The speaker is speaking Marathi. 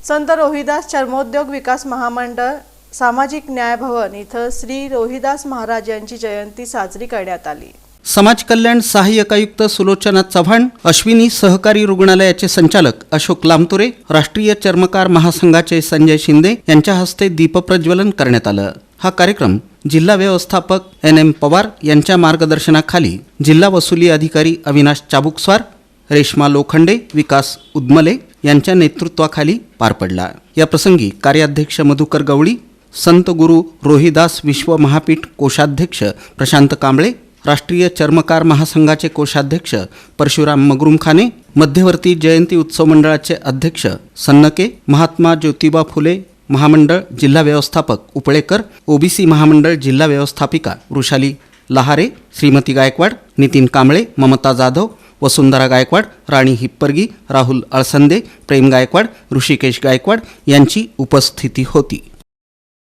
संत रोहिदास चर्मोद्योग विकास महामंडळ सामाजिक न्याय भवन इथं श्री रोहिदास महाराज यांची जयंती साजरी करण्यात आली। समाज कल्याण सहाय्यक आयुक्त सुलोचना चव्हाण, अश्विनी सहकारी रुग्णालयाचे संचालक अशोक लामतुरे, राष्ट्रीय चर्मकार महासंघाचे संजय शिंदे यांच्या हस्ते दीपप्रज्वलन करण्यात आलं। हा कार्यक्रम जिल्हा व्यवस्थापक NM पवार यांच्या मार्गदर्शनाखाली जिल्हा वसुली अधिकारी अविनाश चाबुकस्वार, रेश्मा लोखंडे, विकास उदमले यांच्या नेतृत्वाखाली पार पडला। या प्रसंगी कार्याध्यक्ष मधुकर गवळी, संत गुरु रोहिदास विश्व महापीठ कोषाध्यक्ष प्रशांत कांबळे, राष्ट्रीय चर्मकार महासंघाचे कोषाध्यक्ष परशुराम मगरुमखाने, मध्यवर्ती जयंती उत्सव मंडळाचे अध्यक्ष सन्नके, महात्मा ज्योतिबा फुले महामंडळ जिल्हा व्यवस्थापक उपळेकर, OBC महामंडळ जिल्हा व्यवस्थापिका वृषाली लहारे, श्रीमती गायकवाड, नितीन कांबळे, ममता जाधव, वसुंधरा गायकवाड, राणी हिप्परगी, राहुल अळसंदे, प्रेम गायकवाड, ऋषिकेश गायकवाड यांची उपस्थिती होती।